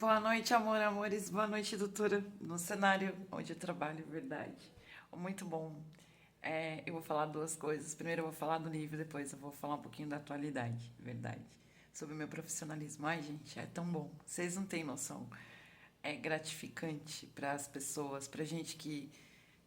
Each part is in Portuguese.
Boa noite, amor, amores. Boa noite, doutora. No cenário onde eu trabalho, verdade. Muito bom. Eu vou falar duas coisas. Primeiro eu vou falar do livro, depois eu vou falar um pouquinho da atualidade, verdade. Sobre o meu profissionalismo. Ai, gente, é tão bom. Vocês não têm noção. É gratificante para as pessoas, para gente que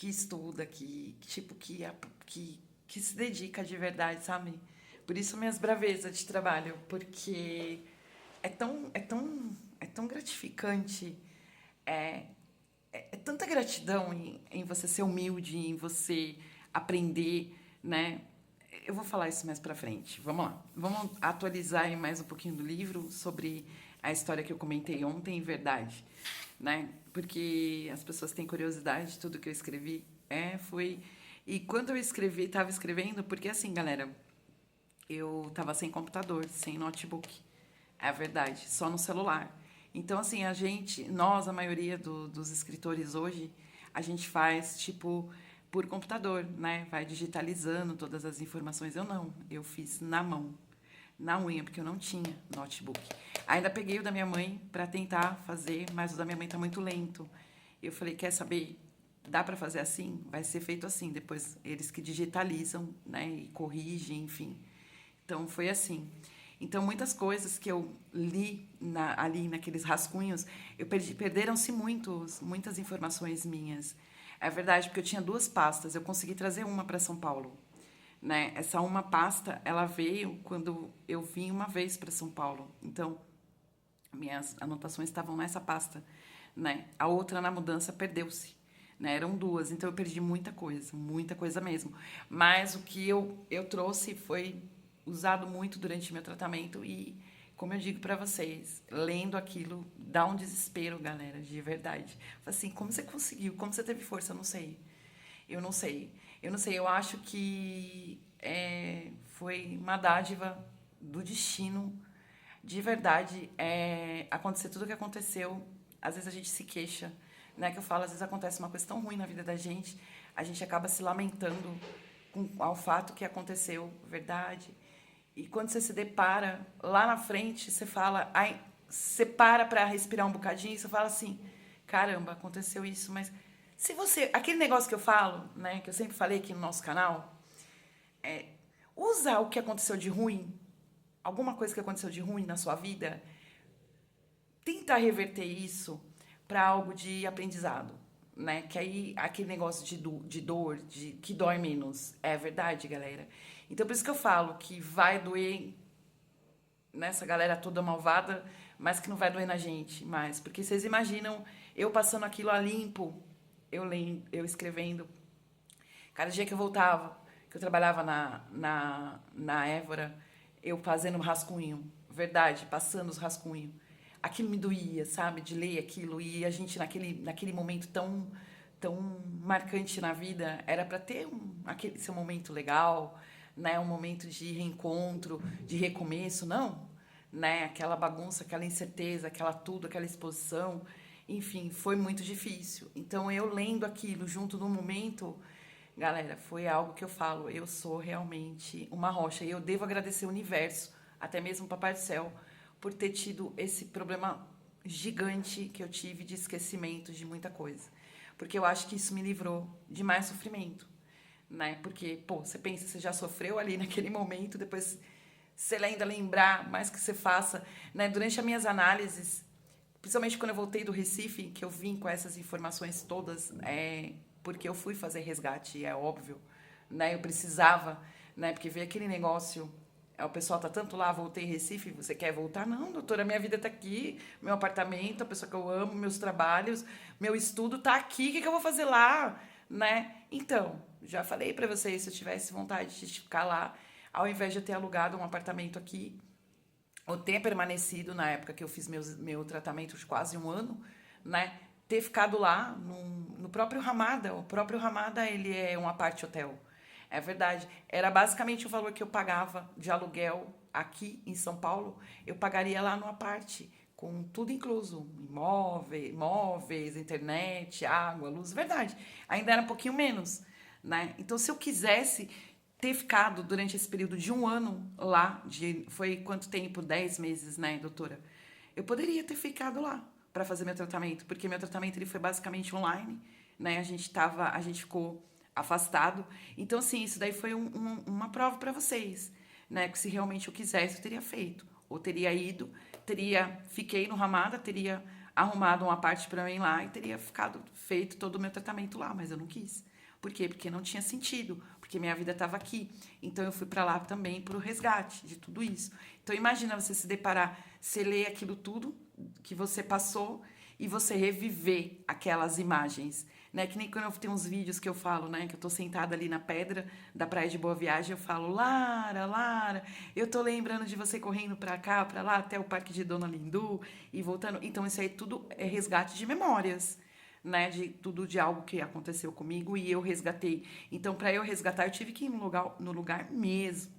estuda, que se dedica de verdade, sabe? Por isso minhas bravezas de trabalho, porque é tão gratificante, é, é tanta gratidão em você ser humilde, em você aprender, né? Eu vou falar isso mais pra frente. Vamos lá. Vamos atualizar aí mais um pouquinho do livro sobre a história que eu comentei ontem, verdade, né? Porque as pessoas têm curiosidade de tudo que eu escrevi. Foi. E quando eu escrevi, estava escrevendo, porque assim, galera, eu estava sem computador, sem notebook. É verdade, só no celular. Então, assim, nós, a maioria dos escritores hoje, a gente faz, tipo, por computador, né? Vai digitalizando todas as informações. Eu não, eu fiz na mão, na unha, porque eu não tinha notebook. Ainda peguei o da minha mãe para tentar fazer, mas o da minha mãe tá muito lento. Eu falei, quer saber? Dá para fazer assim? Vai ser feito assim. Depois eles que digitalizam, né? E corrigem, enfim. Então foi assim. Então muitas coisas que eu li ali naqueles rascunhos, perderam-se muitas informações minhas. É verdade, porque eu tinha duas pastas, eu consegui trazer uma para São Paulo, né? Essa uma pasta, ela veio quando eu vim uma vez para São Paulo. Então, minhas anotações estavam nessa pasta, né? A outra na mudança perdeu-se, né? Eram duas, então eu perdi muita coisa mesmo. Mas o que eu trouxe foi usado muito durante meu tratamento e, como eu digo para vocês, lendo aquilo dá um desespero, galera, de verdade. Assim, como você conseguiu? Como você teve força? Eu não sei. Eu não sei. Eu não sei. Eu acho que foi uma dádiva do destino de verdade, acontecer tudo o que aconteceu. Às vezes a gente se queixa, né? Que eu falo, às vezes acontece uma coisa tão ruim na vida da gente, a gente acaba se lamentando ao fato que aconteceu, verdade. E quando você se depara lá na frente, você fala, ai, você para respirar um bocadinho e você fala assim, caramba, aconteceu isso, mas se você, aquele negócio que eu falo, né, que eu sempre falei aqui no nosso canal, usa o que aconteceu de ruim, alguma coisa que aconteceu de ruim na sua vida, tenta reverter isso para algo de aprendizado, né? Que aí aquele negócio de dor, de que dói menos, é verdade, galera. Então por isso que eu falo que vai doer nessa galera toda malvada, mas que não vai doer na gente mais, porque vocês imaginam eu passando aquilo a limpo, eu escrevendo. Cada dia que eu voltava, que eu trabalhava na Évora, eu fazendo um rascunho, verdade, passando os rascunhos. Aquilo me doía, sabe, de ler aquilo. E a gente, naquele momento tão marcante na vida, era para ter aquele seu momento legal, né? Um momento de reencontro, de recomeço, não, né? Aquela bagunça, aquela incerteza, aquela exposição, enfim, foi muito difícil. Então eu lendo aquilo junto no momento, galera, foi algo que eu falo, eu sou realmente uma rocha e eu devo agradecer o universo, até mesmo o Papai do Céu, por ter tido esse problema gigante que eu tive de esquecimento de muita coisa. Porque eu acho que isso me livrou de mais sofrimento, né? Porque, pô, você pensa, você já sofreu ali naquele momento, depois você ainda lembrar, mais que você faça, né? Durante as minhas análises, principalmente quando eu voltei do Recife, que eu vim com essas informações todas, porque eu fui fazer resgate, é óbvio, né? Eu precisava, né? Porque veio aquele negócio, o pessoal tá tanto lá, voltei em Recife, você quer voltar? Não, doutora, minha vida tá aqui, meu apartamento, a pessoa que eu amo, meus trabalhos, meu estudo tá aqui, o que eu vou fazer lá, né? Então, já falei para vocês, se eu tivesse vontade de ficar lá, ao invés de eu ter alugado um apartamento aqui, ou ter permanecido na época que eu fiz meu tratamento de quase um ano, né? Ter ficado lá no próprio Ramada. O próprio Ramada, ele é um apart hotel. É verdade. Era basicamente o valor que eu pagava de aluguel aqui em São Paulo, eu pagaria lá no apart, com tudo incluso, móveis, internet, água, luz, verdade. Ainda era um pouquinho menos, né? Então, se eu quisesse ter ficado durante esse período de um ano lá, foi quanto tempo? 10 meses, né, doutora? Eu poderia ter ficado lá para fazer meu tratamento, porque meu tratamento ele foi basicamente online, né? A gente ficou afastado. Então, assim, isso daí foi uma prova para vocês, né? Que se realmente eu quisesse, eu teria feito. Ou teria ido, fiquei no Ramada, teria arrumado uma parte para mim lá e teria ficado feito todo o meu tratamento lá, mas eu não quis. Por quê? Porque não tinha sentido, porque minha vida estava aqui. Então eu fui para lá também para o resgate de tudo isso. Então imagina você se deparar, você lê aquilo tudo que você passou e você reviver aquelas imagens, né? Que nem quando eu tenho uns vídeos que eu falo, né? Que eu tô sentada ali na pedra da Praia de Boa Viagem, eu falo, Lara, Lara, eu tô lembrando de você correndo pra cá, pra lá, até o Parque de Dona Lindu e voltando. Então isso aí tudo é resgate de memórias, né? De tudo de algo que aconteceu comigo e eu resgatei. Então, para eu resgatar, eu tive que ir no lugar mesmo.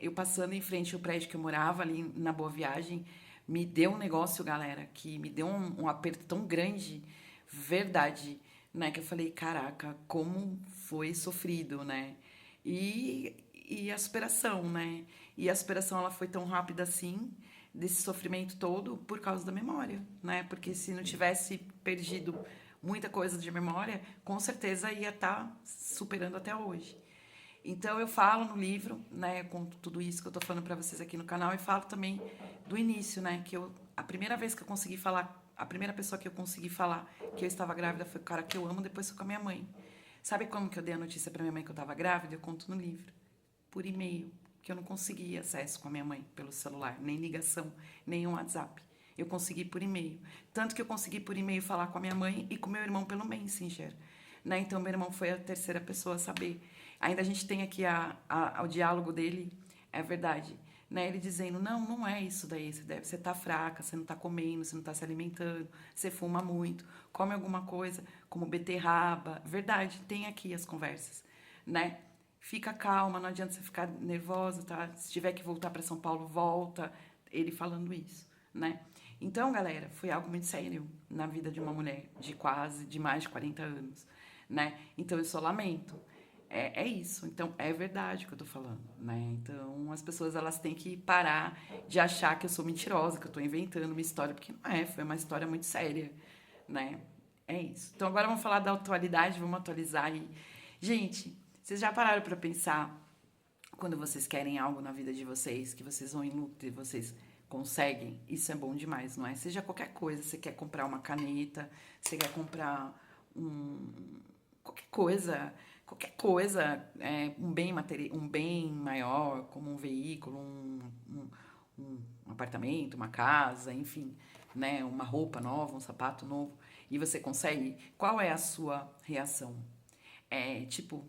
Eu passando em frente ao prédio que eu morava, ali na Boa Viagem, me deu um negócio, galera, que me deu um aperto tão grande, verdade, né? Que eu falei, caraca, como foi sofrido, né? E a superação, né? E a superação, ela foi tão rápida assim, desse sofrimento todo, por causa da memória, né? Porque se não tivesse perdido muita coisa de memória, com certeza ia estar superando até hoje. Então eu falo no livro, né, com tudo isso que eu tô falando para vocês aqui no canal e falo também do início, né, que eu a primeira vez que eu consegui falar, a primeira pessoa que eu consegui falar que eu estava grávida foi o cara que eu amo, depois foi com a minha mãe. Sabe como que eu dei a notícia para minha mãe que eu estava grávida? Eu conto no livro, por e-mail, que eu não conseguia acesso com a minha mãe pelo celular, nem ligação, nem um WhatsApp. Eu consegui por e-mail. Tanto que eu consegui por e-mail falar com a minha mãe e com meu irmão pelo Messenger. Né? Então, meu irmão foi a terceira pessoa a saber. Ainda a gente tem aqui o diálogo dele, é verdade. Né? Ele dizendo, não, não é isso daí, você tá fraca, você não tá comendo, você não tá se alimentando, você fuma muito, come alguma coisa, como beterraba. Verdade, tem aqui as conversas, né? Fica calma, não adianta você ficar nervosa, tá? Se tiver que voltar para São Paulo, volta. Ele falando isso, né? Então, galera, foi algo muito sério na vida de uma mulher de mais de 40 anos, né? Então, eu só lamento. É isso. Então, é verdade o que eu tô falando, né? Então, as pessoas, elas têm que parar de achar que eu sou mentirosa, que eu tô inventando uma história, porque não é. Foi uma história muito séria, né? É isso. Então, agora vamos falar da atualidade, vamos atualizar aí. Gente, vocês já pararam para pensar quando vocês querem algo na vida de vocês, que vocês vão em luta e vocês conseguem? Isso é bom demais, não é? Seja qualquer coisa, você quer comprar uma caneta, você quer comprar um qualquer coisa, um bem maior, como um veículo, um apartamento, uma casa, enfim, né, uma roupa nova, um sapato novo, e você consegue, qual é a sua reação? É tipo,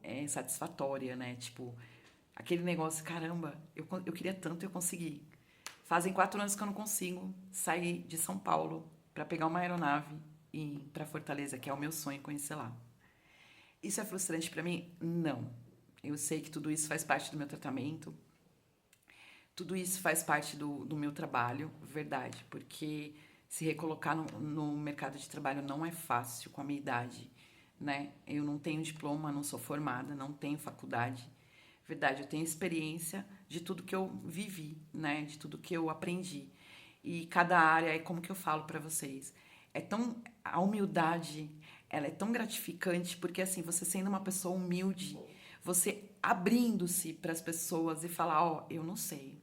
é satisfatória, né? Tipo, aquele negócio, caramba, eu queria tanto e eu consegui. Fazem 4 anos que eu não consigo sair de São Paulo para pegar uma aeronave e ir para Fortaleza, que é o meu sonho conhecer lá. Isso é frustrante para mim? Não. Eu sei que tudo isso faz parte do meu tratamento, tudo isso faz parte do meu trabalho, verdade, porque se recolocar no mercado de trabalho não é fácil com a minha idade, né? Eu não tenho diploma, não sou formada, não tenho faculdade. Verdade, eu tenho experiência de tudo que eu vivi, né? De tudo que eu aprendi. E cada área, é como que eu falo para vocês, a humildade, ela é tão gratificante porque assim, você sendo uma pessoa humilde, você abrindo-se para as pessoas e falar, ó, eu não sei.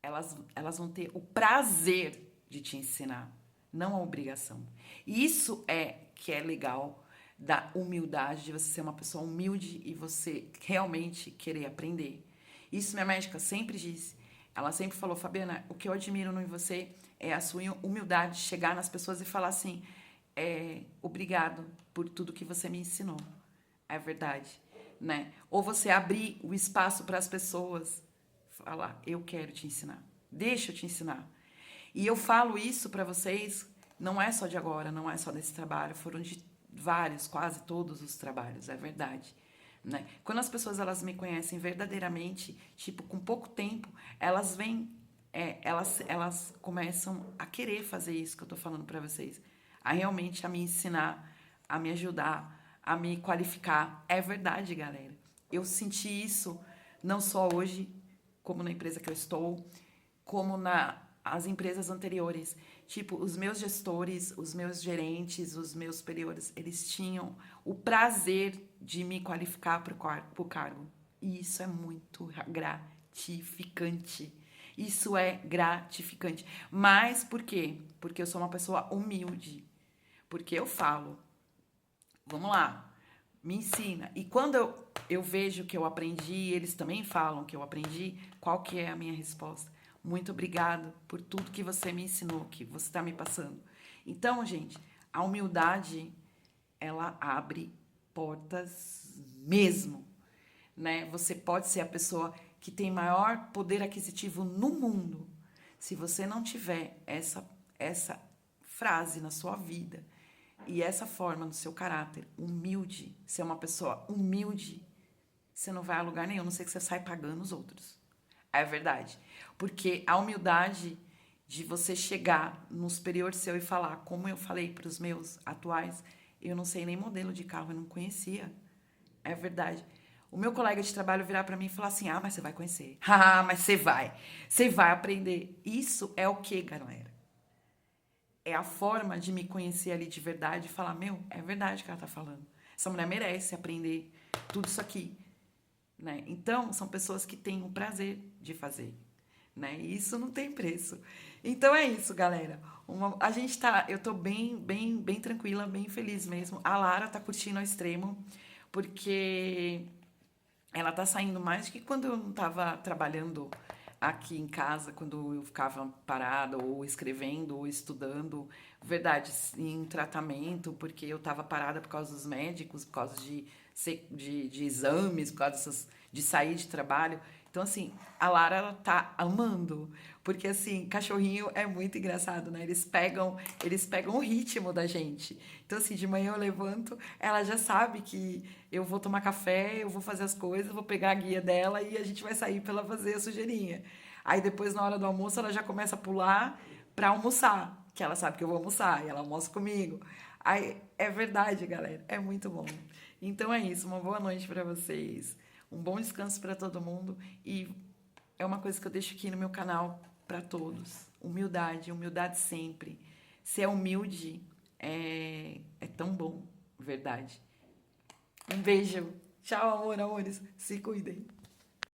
Elas vão ter o prazer de te ensinar, não a obrigação. E isso é que é legal da humildade, de você ser uma pessoa humilde e você realmente querer aprender. Isso minha médica sempre disse. Ela sempre falou, Fabiana, o que eu admiro em você é a sua humildade de chegar nas pessoas e falar assim, obrigado por tudo que você me ensinou. É verdade, né? Ou você abrir o espaço para as pessoas falar, eu quero te ensinar. Deixa eu te ensinar. E eu falo isso para vocês, não é só de agora, não é só desse trabalho, foram de vários, quase todos os trabalhos, é verdade. Né? Quando as pessoas elas me conhecem verdadeiramente, tipo, com pouco tempo, elas vêm, elas começam a querer fazer isso que eu tô falando para vocês, a realmente a me ensinar, a me ajudar, a me qualificar. É verdade, galera. Eu senti isso não só hoje, como na empresa que eu estou, como as empresas anteriores. Tipo, os meus gestores, os meus gerentes, os meus superiores, eles tinham o prazer de me qualificar para o cargo. E isso é muito gratificante. Isso é gratificante. Mas por quê? Porque eu sou uma pessoa humilde. Porque eu falo, vamos lá, me ensina. E quando eu vejo que eu aprendi, eles também falam que eu aprendi, qual que é a minha resposta? Muito obrigado por tudo que você me ensinou, que você está me passando. Então, gente, a humildade, ela abre portas mesmo, né? Você pode ser a pessoa que tem maior poder aquisitivo no mundo. Se você não tiver essa frase na sua vida e essa forma no seu caráter, humilde, ser uma pessoa humilde, você não vai a lugar nenhum, a não ser que você saia pagando os outros. É verdade. Porque a humildade de você chegar no superior seu e falar, como eu falei para os meus atuais, eu não sei nem modelo de carro, eu não conhecia. É verdade. O meu colega de trabalho virar para mim e falar assim, ah, mas você vai conhecer. Ah, mas você vai. Você vai aprender. Isso é o que, galera? É a forma de me conhecer ali de verdade e falar, meu, é verdade o que ela tá falando. Essa mulher merece aprender tudo isso aqui. Né? Então, são pessoas que têm o prazer de fazer. Né? E isso não tem preço. Então é isso, galera. A gente tá. Eu tô bem tranquila, bem feliz mesmo. A Lara tá curtindo ao extremo, porque ela tá saindo mais do que quando eu não tava trabalhando aqui em casa, quando eu ficava parada, ou escrevendo, ou estudando. Verdade, em tratamento, porque eu tava parada por causa dos médicos, por causa de exames, por causa de sair de trabalho. Então, assim, a Lara, ela tá amando. Porque, assim, cachorrinho é muito engraçado, né? Eles pegam o ritmo da gente. Então, assim, de manhã eu levanto, ela já sabe que eu vou tomar café, eu vou fazer as coisas, vou pegar a guia dela e a gente vai sair pra ela fazer a sujeirinha. Aí, depois, na hora do almoço, ela já começa a pular pra almoçar, que ela sabe que eu vou almoçar, e ela almoça comigo. Aí, é verdade, galera, é muito bom. Então é isso, uma boa noite pra vocês. Um bom descanso para todo mundo e é uma coisa que eu deixo aqui no meu canal para todos. Humildade, humildade sempre. Ser humilde é tão bom, verdade. Um beijo. Tchau, amor, amores. Se cuidem.